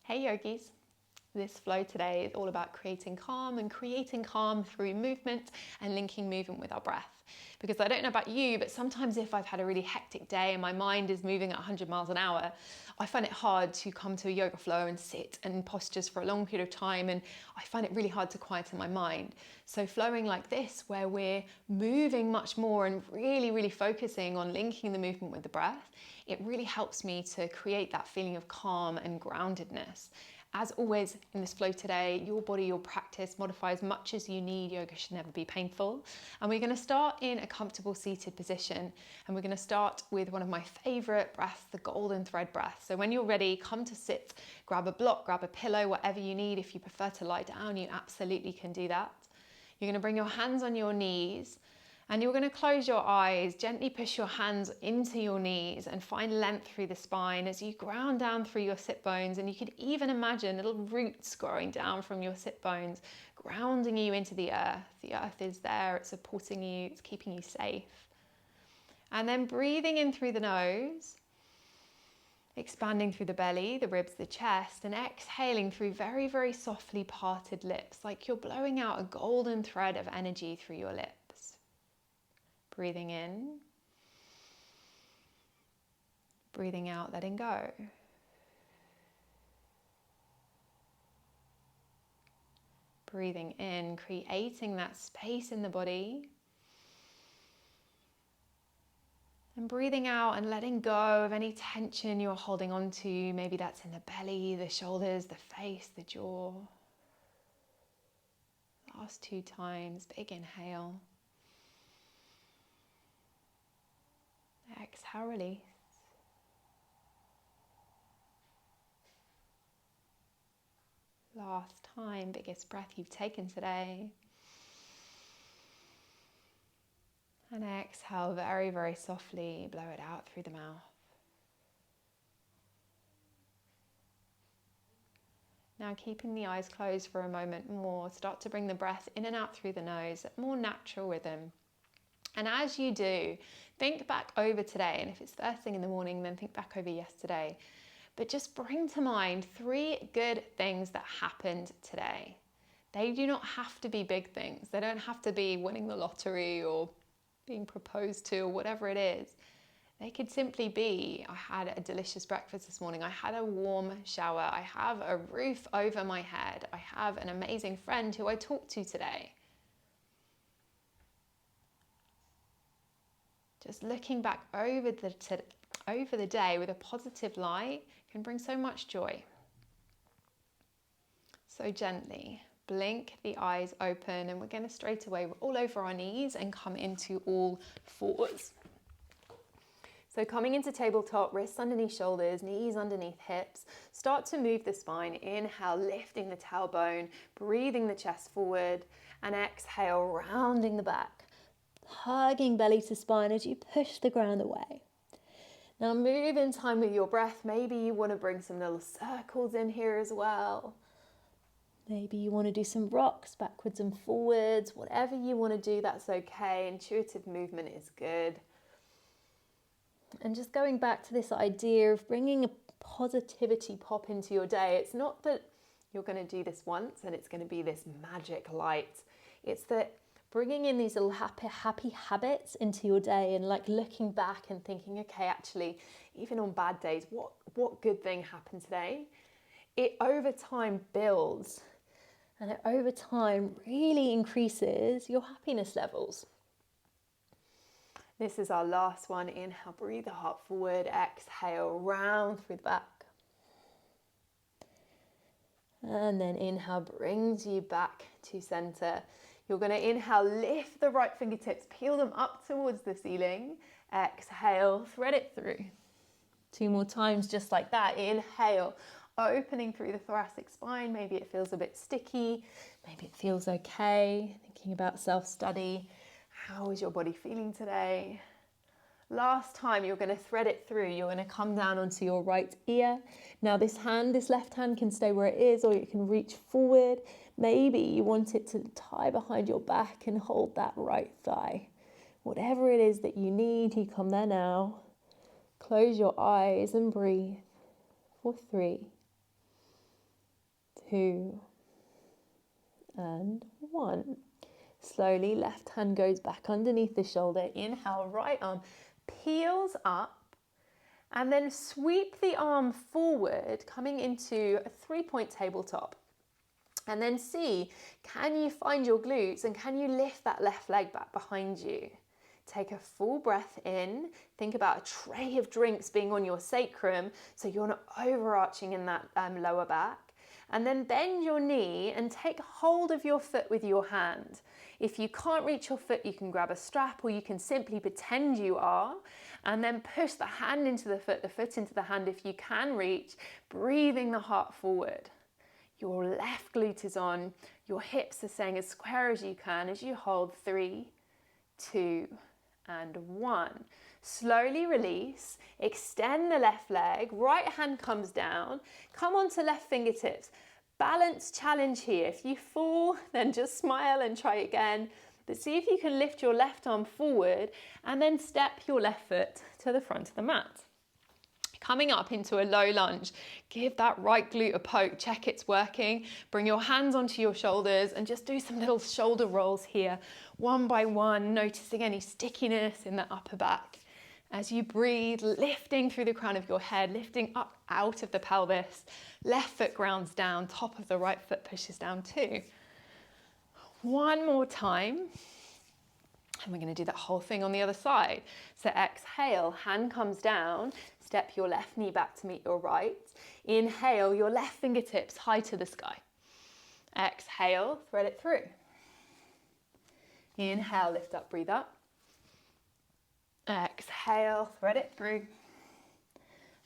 Hey yogis, this flow today is all about creating calm and creating calm through movement and linking movement with our breath. Because I don't know about you, but sometimes if I've had a really hectic day and my mind is moving at 100 miles an hour, I find it hard to come to a yoga flow and sit in postures for a long period of time, and I find it really hard to quieten my mind. So flowing like this, where we're moving much more and really focusing on linking the movement with the breath, it really helps me to create that feeling of calm and groundedness. As always in this flow today, your body, your practice, modify as much as you need. Yoga should never be painful. And we're going to start in a comfortable seated position. And we're going to start with one of my favorite breaths, the golden thread breath. So when you're ready, come to sit, grab a block, grab a pillow, whatever you need. If you prefer to lie down, you absolutely can do that. You're going to bring your hands on your knees. And you're going to close your eyes, gently push your hands into your knees and find length through the spine as you ground down through your sit bones. And you could even imagine little roots growing down from your sit bones, grounding you into the earth. The earth is there, it's supporting you, it's keeping you safe. And then breathing in through the nose, expanding through the belly, the ribs, the chest, and exhaling through very softly parted lips, like you're blowing out a golden thread of energy through your lips. Breathing in, breathing out, letting go. Breathing in, creating that space in the body. And breathing out and letting go of any tension you're holding on to. Maybe that's in the belly, the shoulders, the face, the jaw. Last 2 times, big inhale. Exhale, release. Last time, biggest breath you've taken today. And exhale very softly, blow it out through the mouth. Now keeping the eyes closed for a moment more, start to bring the breath in and out through the nose at more natural rhythm. And as you do, think back over today, and if it's first thing in the morning, then think back over yesterday. But just bring to mind 3 good things that happened today. They do not have to be big things. They don't have to be winning the lottery or being proposed to or whatever it is. They could simply be, I had a delicious breakfast this morning, I had a warm shower, I have a roof over my head, I have an amazing friend who I talked to today. Just looking back over the day with a positive light can bring so much joy. So gently, blink the eyes open, and we're going to straight away roll over our knees and come into all fours. So coming into tabletop, wrists underneath shoulders, knees underneath hips. Start to move the spine. Inhale, lifting the tailbone, breathing the chest forward, and exhale, rounding the back. Hugging belly to spine as you push the ground away. Now move in time with your breath. Maybe you want to bring some little circles in here as well. Maybe you want to do some rocks backwards and forwards. Whatever you want to do, that's okay. Intuitive movement is good. And just going back to this idea of bringing a positivity pop into your day. It's not that you're going to do this once and it's going to be this magic light. It's that bringing in these little happy habits into your day, and like looking back and thinking, okay, actually, even on bad days, what good thing happened today? It over time builds, and it over time really increases your happiness levels. This is our last one. Inhale, breathe the heart forward. Exhale, round through the back. And then inhale brings you back to center. You're going to inhale, lift the right fingertips, peel them up towards the ceiling. Exhale, thread it through. 2 more times just like that. Inhale, opening through the thoracic spine. Maybe it feels a bit sticky. Maybe it feels okay. Thinking about self-study. How is your body feeling today? Last time, you're going to thread it through. You're going to come down onto your right ear. Now this left hand can stay where it is, or you can reach forward. Maybe you want it to tie behind your back and hold that right thigh. Whatever it is that you need, you come there now. Close your eyes and breathe for 3, 2, and 1. Slowly, left hand goes back underneath the shoulder. Inhale, right arm peels up, and then sweep the arm forward, coming into a 3-point tabletop. And then see, can you find your glutes and can you lift that left leg back behind you? Take a full breath in. Think about a tray of drinks being on your sacrum so you're not overarching in that lower back. And then bend your knee and take hold of your foot with your hand. If you can't reach your foot, you can grab a strap, or you can simply pretend you are, and then push the hand into the foot into the hand if you can reach, breathing the heart forward. Your left glute is on, your hips are staying as square as you can as you hold 3, 2, and 1. Slowly release, extend the left leg, right hand comes down, come onto left fingertips. Balance challenge here. If you fall, then just smile and try again. But see if you can lift your left arm forward and then step your left foot to the front of the mat. Coming up into a low lunge, give that right glute a poke, check it's working. Bring your hands onto your shoulders and just do some little shoulder rolls here, one by one, noticing any stickiness in the upper back. As you breathe, lifting through the crown of your head, lifting up out of the pelvis, left foot grounds down, top of the right foot pushes down too. One more time. And we're going to do that whole thing on the other side. So exhale, hand comes down, step your left knee back to meet your right. Inhale, your left fingertips high to the sky. Exhale, thread it through. Inhale, lift up, breathe up. Exhale, thread it through.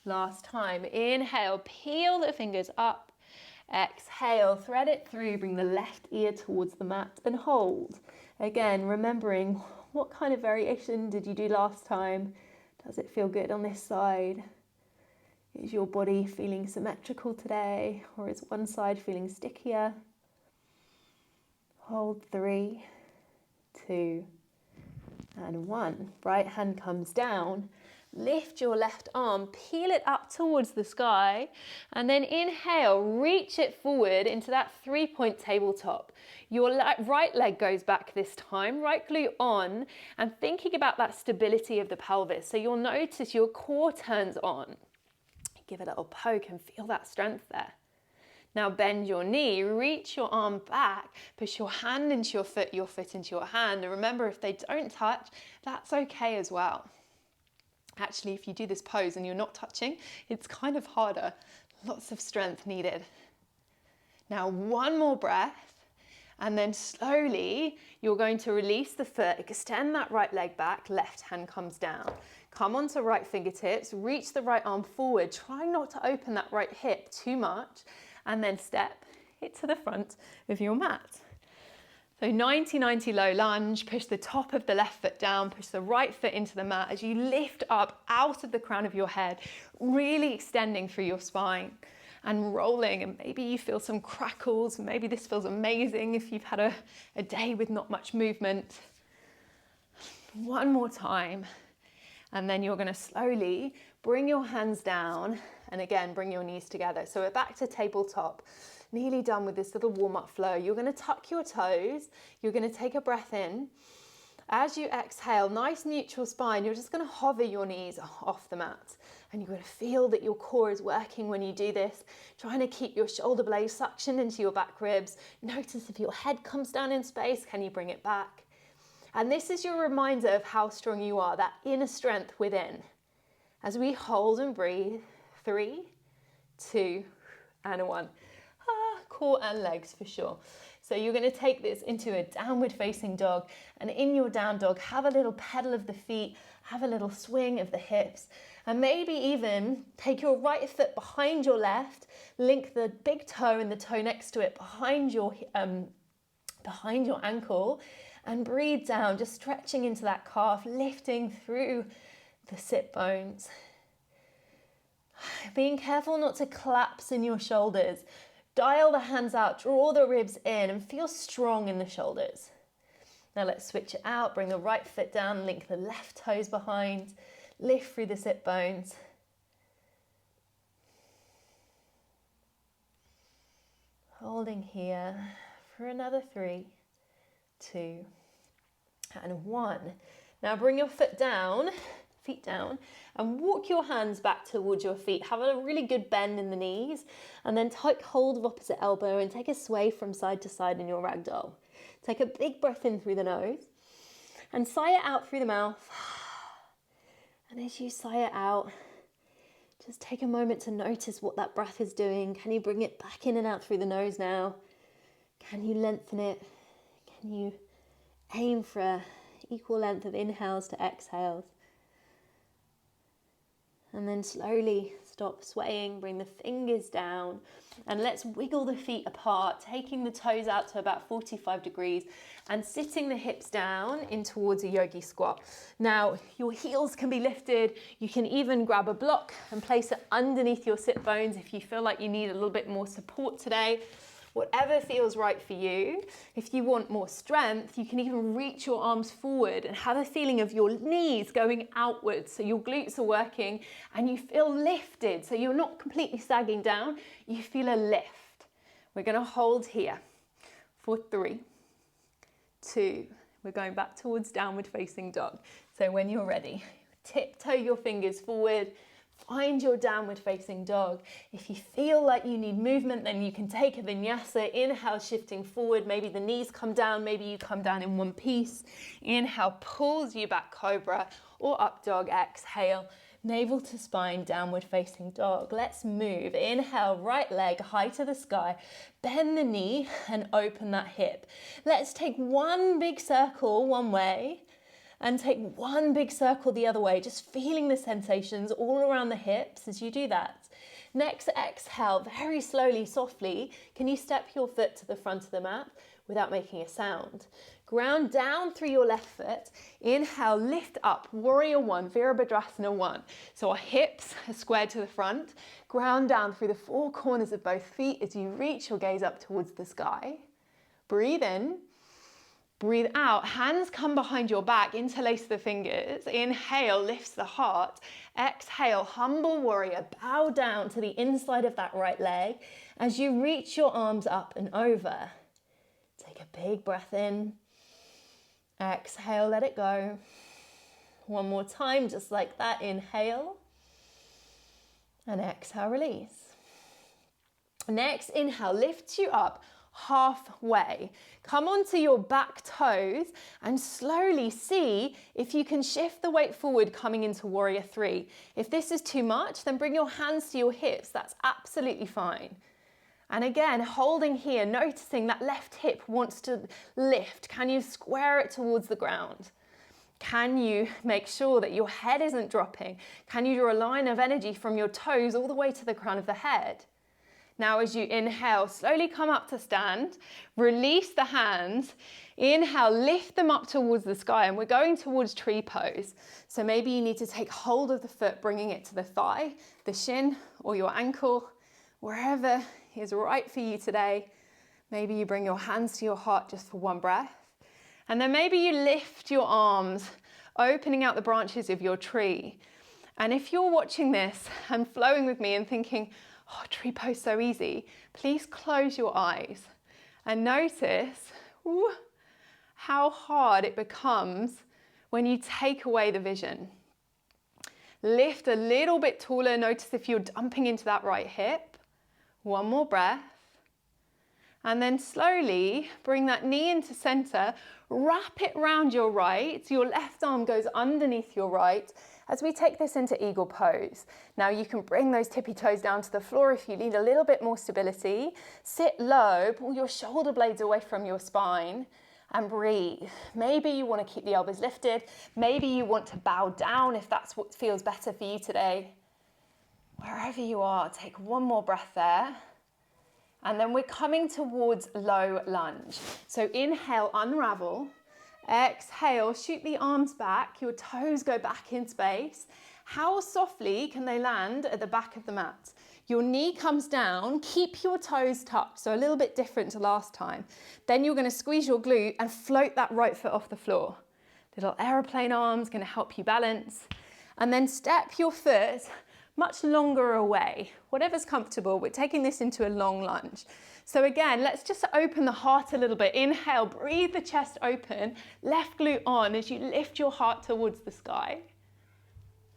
Last time. Inhale, peel the fingers up. Exhale, thread it through. Bring the left ear towards the mat and hold. Again, remembering what kind of variation did you do last time? Does it feel good on this side? Is your body feeling symmetrical today, or is one side feeling stickier? Hold 3, 2, and 1. Right hand comes down. Lift your left arm, peel it up towards the sky, and then inhale, reach it forward into that 3-point tabletop. Your right leg goes back this time, right glute on, and thinking about that stability of the pelvis. So you'll notice your core turns on. Give it a little poke and feel that strength there. Now bend your knee, reach your arm back, push your hand into your foot into your hand. And remember, if they don't touch, that's okay as well. Actually, if you do this pose and you're not touching, it's kind of harder. Lots of strength needed. Now, one more breath, and then slowly you're going to release the foot, extend that right leg back, left hand comes down. Come onto right fingertips, reach the right arm forward, try not to open that right hip too much, and then step it to the front of your mat. So 90-90 low lunge, push the top of the left foot down, push the right foot into the mat as you lift up out of the crown of your head, really extending through your spine and rolling. And maybe you feel some crackles. Maybe this feels amazing if you've had a day with not much movement. One more time. And then you're going to slowly bring your hands down and again, bring your knees together. So we're back to tabletop. Nearly done with this little warm-up flow. You're going to tuck your toes. You're going to take a breath in. As you exhale, nice neutral spine, you're just going to hover your knees off the mat. And you're going to feel that your core is working when you do this. Trying to keep your shoulder blades suctioned into your back ribs. Notice if your head comes down in space, can you bring it back? And this is your reminder of how strong you are, that inner strength within. As we hold and breathe, 3, 2, and 1. Core and legs for sure. So you're going to take this into a downward facing dog, and in your down dog, have a little pedal of the feet, have a little swing of the hips, and maybe even take your right foot behind your left, link the big toe and the toe next to it behind your ankle, and breathe down, just stretching into that calf, lifting through the sit bones. Being careful not to collapse in your shoulders. Dial the hands out, draw the ribs in, and feel strong in the shoulders. Now let's switch it out, bring the right foot down, link the left toes behind, lift through the sit bones. Holding here for another 3, 2, and 1. Now bring your feet down, and walk your hands back towards your feet. Have a really good bend in the knees, and then take hold of opposite elbow and take a sway from side to side in your ragdoll. Take a big breath in through the nose, and sigh it out through the mouth. And as you sigh it out, just take a moment to notice what that breath is doing. Can you bring it back in and out through the nose now? Can you lengthen it? Can you aim for an equal length of inhales to exhales? And then slowly stop swaying, bring the fingers down, and let's wiggle the feet apart, taking the toes out to about 45 degrees and sitting the hips down in towards a yogi squat. Now, your heels can be lifted. You can even grab a block and place it underneath your sit bones if you feel like you need a little bit more support today. Whatever feels right for you. If you want more strength, you can even reach your arms forward and have a feeling of your knees going outwards. So your glutes are working and you feel lifted. So you're not completely sagging down, you feel a lift. We're gonna hold here for 3, 2, we're going back towards downward facing dog. So when you're ready, tiptoe your fingers forward, find your downward facing dog. If you feel like you need movement, then you can take a vinyasa. Inhale, shifting forward. Maybe the knees come down. Maybe you come down in one piece. Inhale, pulls you back, cobra, or up dog. Exhale, navel to spine, downward facing dog. Let's move. Inhale, right leg high to the sky. Bend the knee and open that hip. Let's take one big circle one way and take one big circle the other way, just feeling the sensations all around the hips as you do that. Next, exhale, very slowly, softly. Can you step your foot to the front of the mat without making a sound? Ground down through your left foot. Inhale, lift up, warrior 1, Virabhadrasana 1. So our hips are squared to the front. Ground down through the 4 corners of both feet as you reach your gaze up towards the sky. Breathe in. Breathe out, hands come behind your back, interlace the fingers. Inhale, lifts the heart. Exhale, humble warrior, bow down to the inside of that right leg as you reach your arms up and over. Take a big breath in. Exhale, let it go. One more time, just like that. Inhale. And exhale, release. Next, inhale, lifts you up halfway. Come onto your back toes and slowly see if you can shift the weight forward coming into warrior 3. If this is too much, then bring your hands to your hips. That's absolutely fine. And again, holding here, noticing that left hip wants to lift. Can you square it towards the ground? Can you make sure that your head isn't dropping? Can you draw a line of energy from your toes all the way to the crown of the head? Now as you inhale, slowly come up to stand, release the hands, inhale, lift them up towards the sky, and we're going towards tree pose. So maybe you need to take hold of the foot, bringing it to the thigh, the shin, or your ankle, wherever is right for you today. Maybe you bring your hands to your heart just for one breath. And then maybe you lift your arms, opening out the branches of your tree. And if you're watching this and flowing with me and thinking, oh, tree pose so easy, please close your eyes and notice how hard it becomes when you take away the vision. Lift a little bit taller. Notice if you're dumping into that right hip. One more breath. And then slowly bring that knee into center. Wrap it round your right. Your left arm goes underneath your right as we take this into eagle pose. Now you can bring those tippy toes down to the floor if you need a little bit more stability. Sit low, pull your shoulder blades away from your spine and breathe. Maybe you want to keep the elbows lifted. Maybe you want to bow down if that's what feels better for you today. Wherever you are, take one more breath there. And then we're coming towards low lunge. So inhale, unravel. Exhale, shoot the arms back. Your toes go back in space. How softly can they land at the back of the mat? Your knee comes down, keep your toes tucked, so a little bit different to last time. Then you're going to squeeze your glute and float that right foot off the floor. Little aeroplane arms going to help you balance. And then step your foot much longer away. Whatever's comfortable, we're taking this into a long lunge. So again, let's just open the heart a little bit. Inhale, breathe the chest open, left glute on as you lift your heart towards the sky.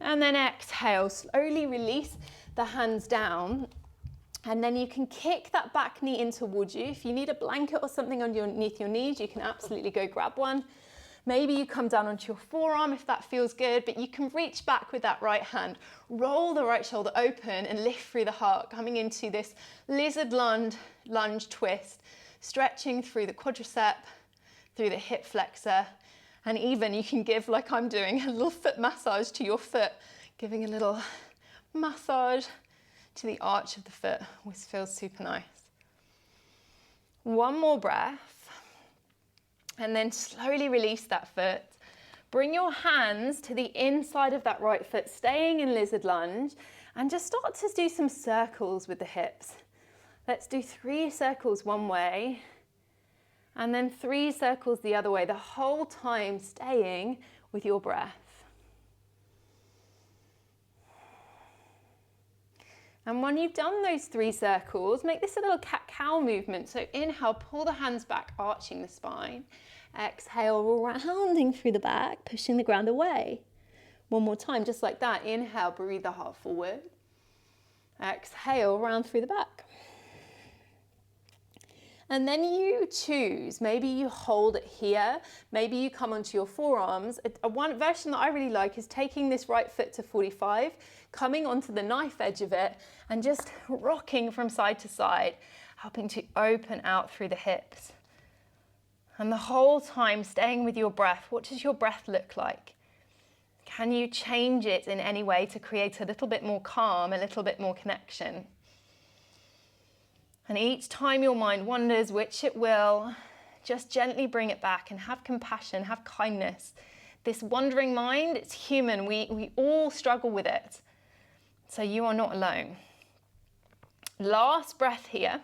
And then exhale, slowly release the hands down. And then you can kick that back knee in towards you. If you need a blanket or something underneath your knees, you can absolutely go grab one. Maybe you come down onto your forearm if that feels good, but you can reach back with that right hand. Roll the right shoulder open and lift through the heart, coming into this lizard lunge twist, stretching through the quadricep, through the hip flexor, and even you can give, like I'm doing, a little foot massage to your foot, giving a little massage to the arch of the foot, which feels super nice. One more breath. And then slowly release that foot. Bring your hands to the inside of that right foot, staying in lizard lunge, and just start to do some circles with the hips. Let's do 3 circles one way, and then 3 circles the other way, the whole time staying with your breath. And when you've done those 3 circles, make this a little cat-cow movement. So inhale, pull the hands back, arching the spine. Exhale, rounding through the back, pushing the ground away. One more time, just like that. Inhale, breathe the heart forward. Exhale, round through the back. And then you choose, maybe you hold it here, maybe you come onto your forearms. One version that I really like is taking this right foot to 45, coming onto the knife edge of it, and just rocking from side to side, helping to open out through the hips. And the whole time staying with your breath. What does your breath look like? Can you change it in any way to create a little bit more calm, a little bit more connection? And each time your mind wanders, which it will, just gently bring it back and have compassion, have kindness. This wandering mind, it's human. We all struggle with it. So you are not alone. Last breath here.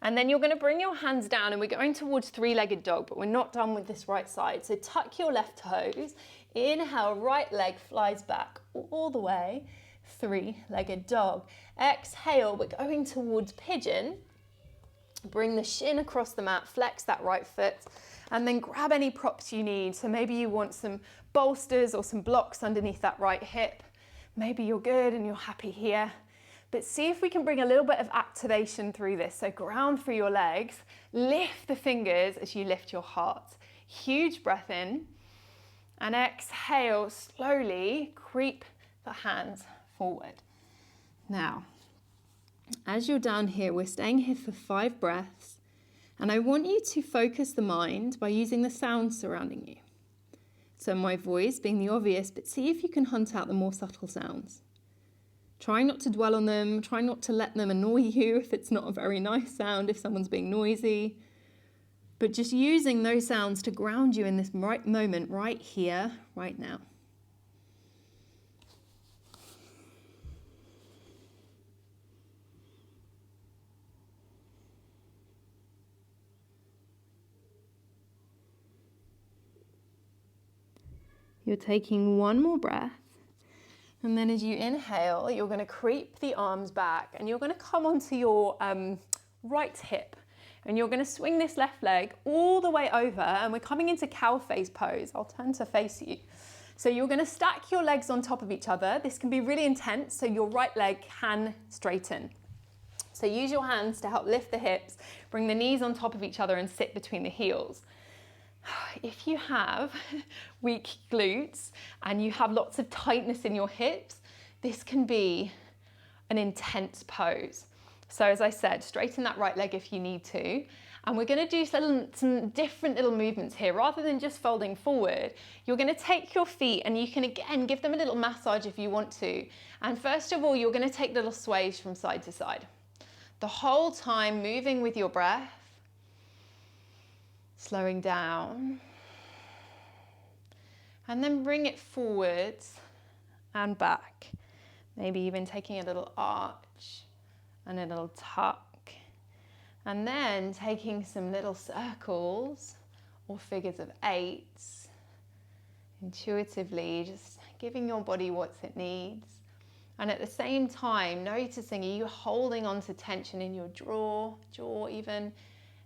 And then you're going to bring your hands down and we're going towards 3-legged dog, but we're not done with this right side. So tuck your left toes. Inhale, right leg flies back all the way. 3-legged dog. Exhale, we're going towards pigeon. Bring the shin across the mat, flex that right foot, and then grab any props you need. So maybe you want some bolsters or some blocks underneath that right hip. Maybe you're good and you're happy here. But see if we can bring a little bit of activation through this. So ground through your legs, lift the fingers as you lift your heart. Huge breath in, and exhale, slowly creep the hands forward. Now, as you're down here, we're staying here for 5 breaths, and I want you to focus the mind by using the sounds surrounding you. So my voice being the obvious, but see if you can hunt out the more subtle sounds. Try not to dwell on them, try not to let them annoy you if it's not a very nice sound, if someone's being noisy, but just using those sounds to ground you in this right moment, right here, right now. You're taking one more breath, and then as you inhale, you're going to creep the arms back and you're going to come onto your right hip, and you're going to swing this left leg all the way over, and we're coming into cow face pose. I'll turn to face you. So you're going to stack your legs on top of each other. This can be really intense, so your right leg can straighten. So use your hands to help lift the hips, bring the knees on top of each other and sit between the heels. If you have weak glutes and you have lots of tightness in your hips, this can be an intense pose. So as I said, straighten that right leg if you need to. And we're going to do some different little movements here. Rather than just folding forward, you're going to take your feet and you can again give them a little massage if you want to. And first of all, you're going to take little sways from side to side. The whole time moving with your breath. Slowing down, and then bring it forwards and back. Maybe even taking a little arch and a little tuck, and then taking some little circles or figures of 8s, intuitively just giving your body what it needs. And at the same time, noticing, are you holding on to tension in your jaw even?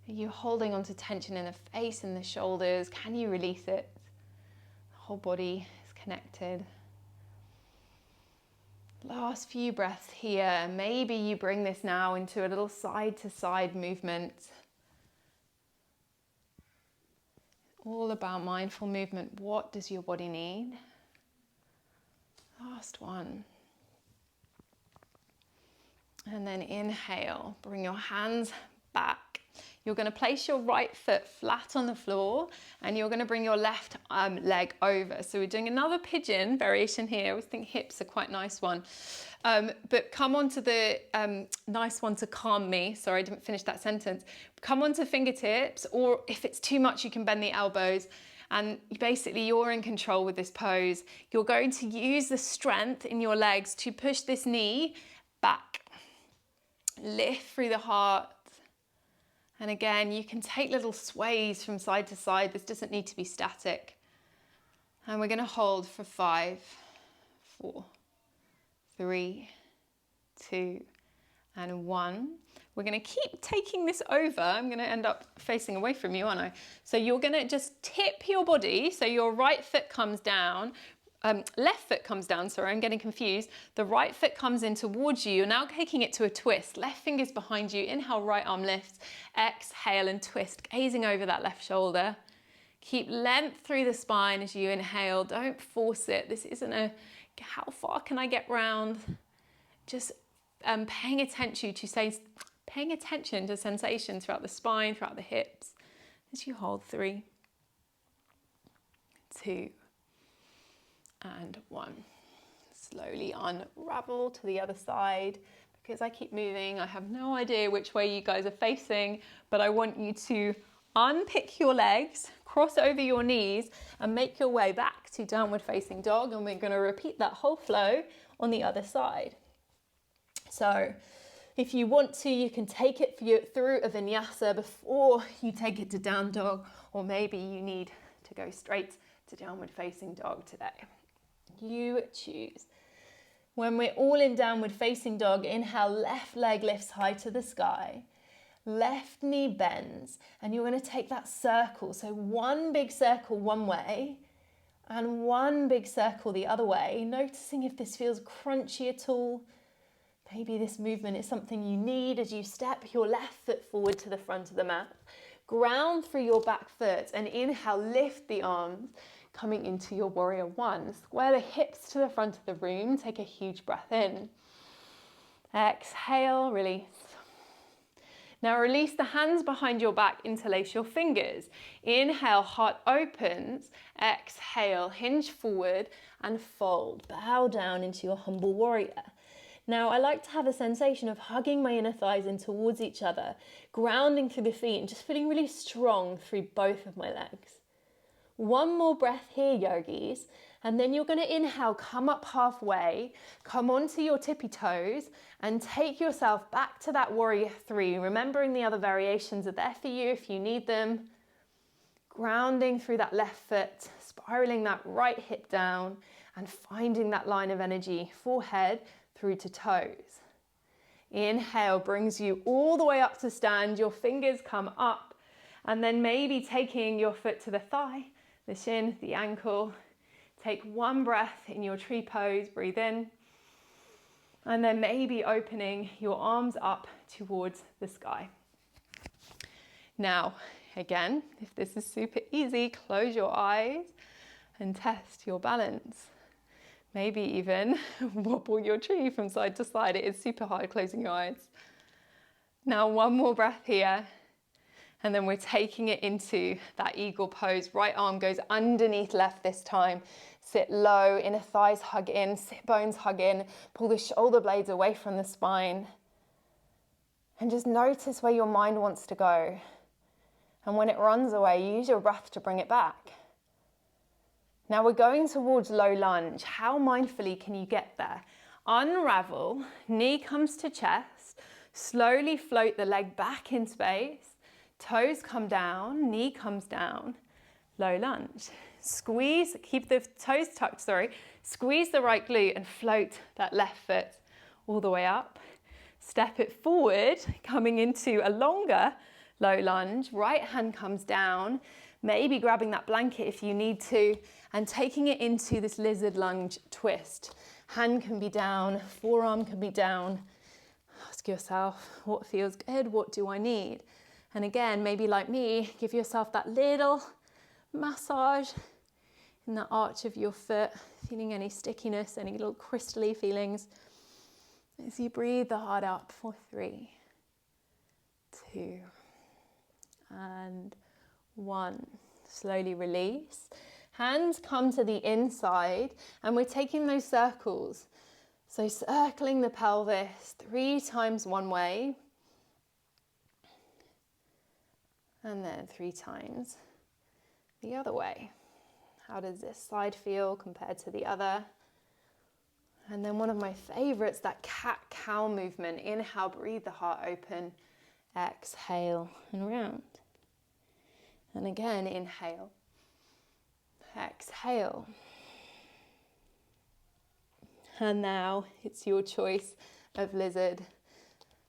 Are you holding on to tension in the face and the shoulders? Can you release it? The whole body is connected. Last few breaths here. Maybe you bring this now into a little side to side movement. All about mindful movement. What does your body need? Last one. And then inhale, bring your hands back. You're going to place your right foot flat on the floor and you're going to bring your left leg over. So we're doing another pigeon variation here. I always think hips are quite a nice one. But come onto the nice one to calm me. Sorry, I didn't finish that sentence. Come onto fingertips, or if it's too much, you can bend the elbows. And basically you're in control with this pose. You're going to use the strength in your legs to push this knee back. Lift through the heart. And again, you can take little sways from side to side. This doesn't need to be static. And we're going to hold for 5, 4, 3, 2, and 1. We're going to keep taking this over. I'm going to end up facing away from you, aren't I? So you're going to just tip your body. So your right foot comes down. Left foot comes down, sorry, I'm getting confused. The right foot comes in towards you. You're now taking it to a twist. Left finger's behind you. Inhale, right arm lifts. Exhale and twist, gazing over that left shoulder. Keep length through the spine as you inhale. Don't force it. This isn't a, how far can I get round? Just paying attention to sensations throughout the spine, throughout the hips. As you hold 3, 2, and 1. Slowly unravel to the other side. Because I keep moving, I have no idea which way you guys are facing, but I want you to unpick your legs, cross over your knees, and make your way back to downward facing dog. And we're going to repeat that whole flow on the other side. So if you want to, you can take it through a vinyasa before you take it to down dog, or maybe you need to go straight to downward facing dog today. You choose. When we're all in downward facing dog, inhale, left leg lifts high to the sky. Left knee bends, and you're going to take that circle. So one big circle one way, and one big circle the other way. Noticing if this feels crunchy at all. Maybe this movement is something you need as you step your left foot forward to the front of the mat. Ground through your back foot, and inhale, lift the arms. Coming into your warrior 1. Square the hips to the front of the room. Take a huge breath in. Exhale, release. Now release the hands behind your back, interlace your fingers. Inhale, heart opens. Exhale, hinge forward and fold. Bow down into your humble warrior. Now I like to have a sensation of hugging my inner thighs in towards each other, grounding through the feet and just feeling really strong through both of my legs. One more breath here, yogis, and then you're going to inhale, come up halfway, come onto your tippy toes and take yourself back to that warrior 3, remembering the other variations are there for you if you need them. Grounding through that left foot, spiraling that right hip down and finding that line of energy, forehead through to toes. Inhale brings you all the way up to stand, your fingers come up, and then maybe taking your foot to the thigh, the shin, the ankle. Take one breath in your tree pose, breathe in. And then maybe opening your arms up towards the sky. Now, again, if this is super easy, close your eyes and test your balance. Maybe even wobble your tree from side to side. It is super hard closing your eyes. Now, one more breath here. And then we're taking it into that eagle pose. Right arm goes underneath left this time. Sit low, inner thighs hug in, sit bones hug in. Pull the shoulder blades away from the spine. And just notice where your mind wants to go. And when it runs away, use your breath to bring it back. Now we're going towards low lunge. How mindfully can you get there? Unravel, knee comes to chest. Slowly float the leg back in space. Toes come down, knee comes down, low lunge. Squeeze, keep the toes tucked, squeeze the right glute and float that left foot all the way up. Step it forward, coming into a longer low lunge. Right hand comes down, maybe grabbing that blanket if you need to, and taking it into this lizard lunge twist. Hand can be down, forearm can be down. Ask yourself, what feels good? What do I need? And again, maybe like me, give yourself that little massage in the arch of your foot, feeling any stickiness, any little crystally feelings. As you breathe the heart up for 3, 2, and 1. Slowly release. Hands come to the inside, and we're taking those circles. So circling the pelvis 3 times one way, and then 3 times the other way. How does this side feel compared to the other? And then one of my favorites, that cat-cow movement. Inhale, breathe the heart open. Exhale and round. And again, inhale. Exhale. And now it's your choice of lizard.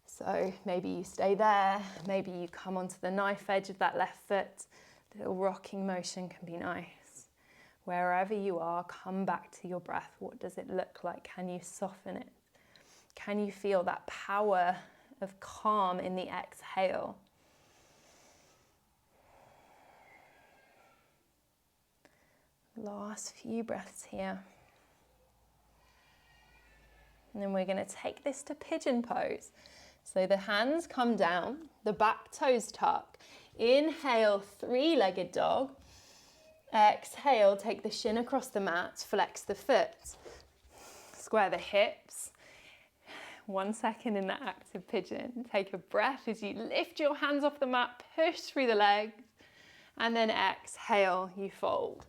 So maybe you stay there. Maybe you come onto the knife edge of that left foot. A little rocking motion can be nice. Wherever you are, come back to your breath. What does it look like? Can you soften it? Can you feel that power of calm in the exhale? Last few breaths here. And then we're going to take this to pigeon pose. So the hands come down, the back toes tuck. Inhale, 3-legged dog. Exhale, take the shin across the mat, flex the foot, square the hips. 1 second in that active pigeon. Take a breath as you lift your hands off the mat, push through the legs, and then exhale, you fold.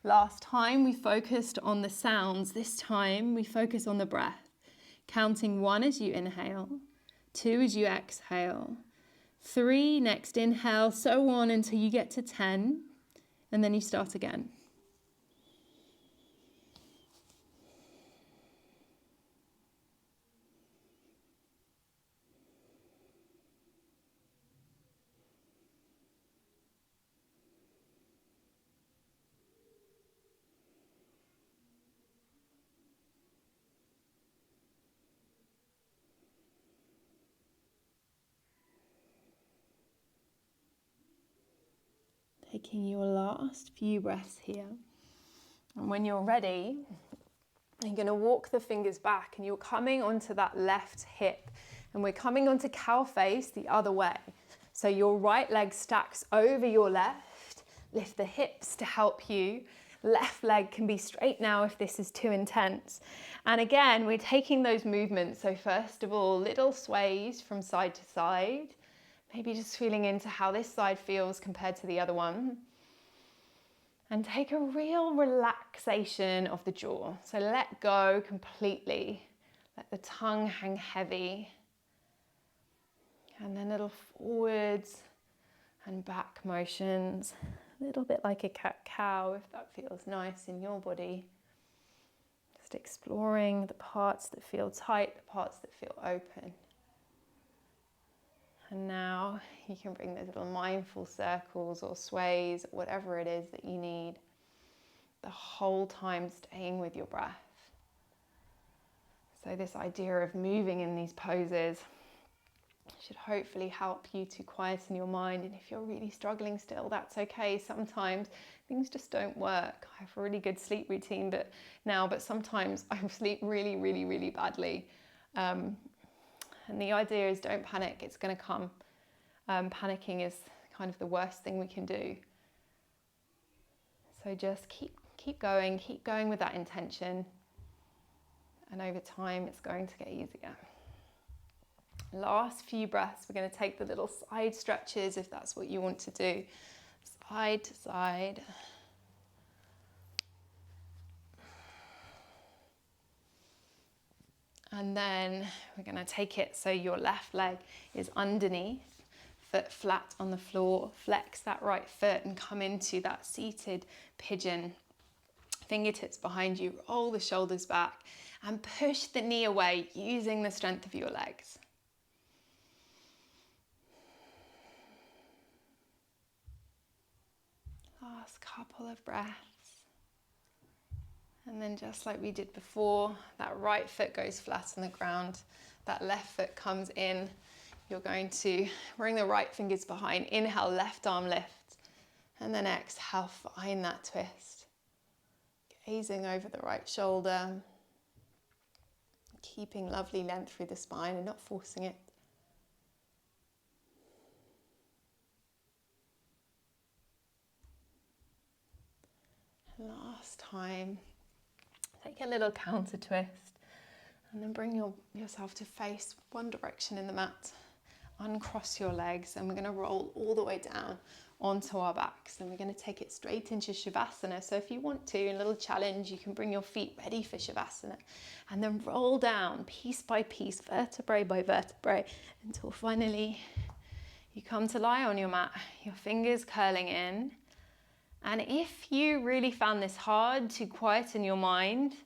Last time we focused on the sounds. This time we focus on the breath. Counting 1 as you inhale, 2 as you exhale, 3 next inhale, so on until you get to 10. And then you start again. Taking your last few breaths here. And when you're ready, you're going to walk the fingers back and you're coming onto that left hip. And we're coming onto cow face the other way. So your right leg stacks over your left. Lift the hips to help you. Left leg can be straight now if this is too intense. And again, we're taking those movements. So first of all, little sways from side to side. Maybe just feeling into how this side feels compared to the other one. And take a real relaxation of the jaw. So let go completely. Let the tongue hang heavy. And then little forwards and back motions. A little bit like a cat-cow if that feels nice in your body. Just exploring the parts that feel tight, the parts that feel open. And now you can bring those little mindful circles or sways, whatever it is that you need, the whole time staying with your breath. So this idea of moving in these poses should hopefully help you to quieten your mind. And if you're really struggling still, that's okay. Sometimes things just don't work. I have a really good sleep routine but sometimes I sleep really, really, really badly. And the idea is don't panic, it's going to come. Panicking is kind of the worst thing we can do. So just keep going with that intention. And over time, it's going to get easier. Last few breaths, we're going to take the little side stretches if that's what you want to do. Side to side. And then we're going to take it so your left leg is underneath. foot flat on the floor. Flex that right foot and come into that seated pigeon. Fingertips behind you, roll the shoulders back and push the knee away using the strength of your legs. Last couple of breaths. And then just like we did before, that right foot goes flat on the ground, that left foot comes in. You're going to bring the right fingers behind. Inhale, left arm lift. And then exhale, find that twist. Gazing over the right shoulder. Keeping lovely length through the spine and not forcing it. Last time, take a little counter twist and then bring yourself to face one direction in the mat. Uncross your legs and we're going to roll all the way down onto our backs and we're going to take it straight into Shavasana. So if you want to, a little challenge, you can bring your feet ready for Shavasana and then roll down piece by piece, vertebrae by vertebrae, until finally you come to lie on your mat, your fingers curling in. And if you really found this hard to quieten your mind,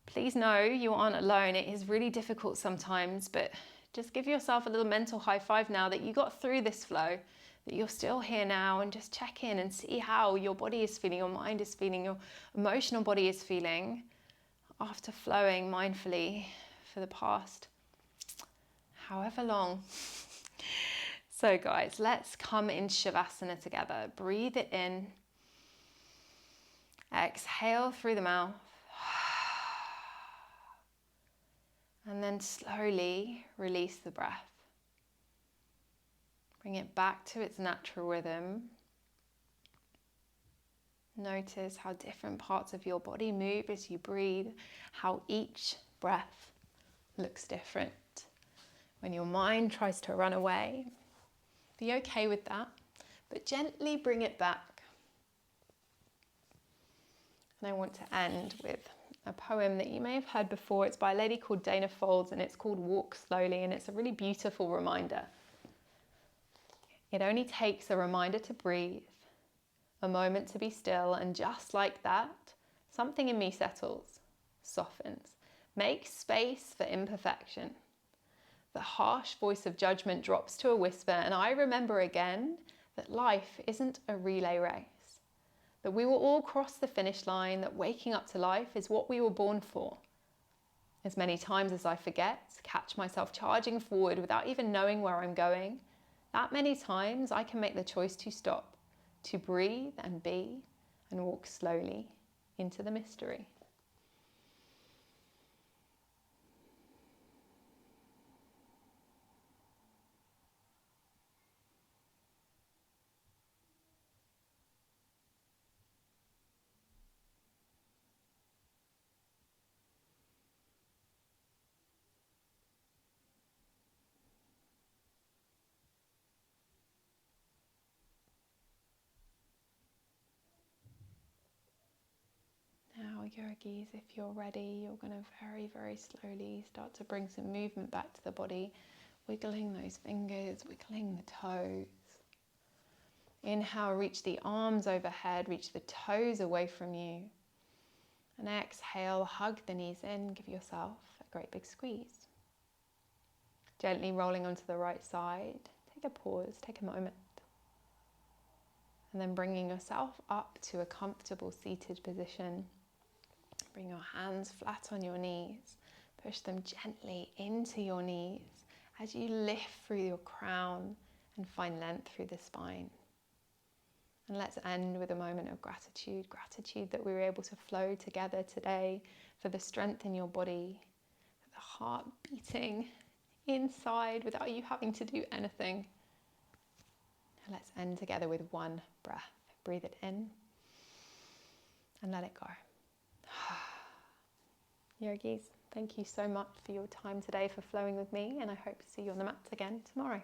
please know you aren't alone. It is really difficult sometimes, but just give yourself a little mental high five now that you got through this flow, that you're still here now, and just check in and see how your body is feeling, your mind is feeling, your emotional body is feeling after flowing mindfully for the past however long. So guys, let's come in Shavasana together. Breathe it in. Exhale through the mouth. And then slowly release the breath. Bring it back to its natural rhythm. Notice how different parts of your body move as you breathe, how each breath looks different. When your mind tries to run away, be okay with that, but gently bring it back. And I want to end with a poem that you may have heard before. It's by a lady called Dana Folds and it's called Walk Slowly, and it's a really beautiful reminder. It only takes a reminder to breathe, a moment to be still, and just like that, something in me settles, softens, makes space for imperfection. The harsh voice of judgment drops to a whisper, and I remember again that life isn't a relay race. That we will all cross the finish line, that waking up to life is what we were born for. As many times as I forget, catch myself charging forward without even knowing where I'm going, that many times I can make the choice to stop, to breathe and be, and walk slowly into the mystery. Now, yogis, if you're ready, you're going to very, very slowly start to bring some movement back to the body, wiggling those fingers, wiggling the toes. Inhale, reach the arms overhead, reach the toes away from you. And exhale, hug the knees in, give yourself a great big squeeze. Gently rolling onto the right side, take a pause, take a moment. And then bringing yourself up to a comfortable seated position. Bring your hands flat on your knees. Push them gently into your knees as you lift through your crown and find length through the spine. And let's end with a moment of gratitude. Gratitude that we were able to flow together today, for the strength in your body, for the heart beating inside without you having to do anything. And let's end together with one breath. Breathe it in and let it go. Yogis, thank you so much for your time today, for flowing with me, and I hope to see you on the mat again tomorrow.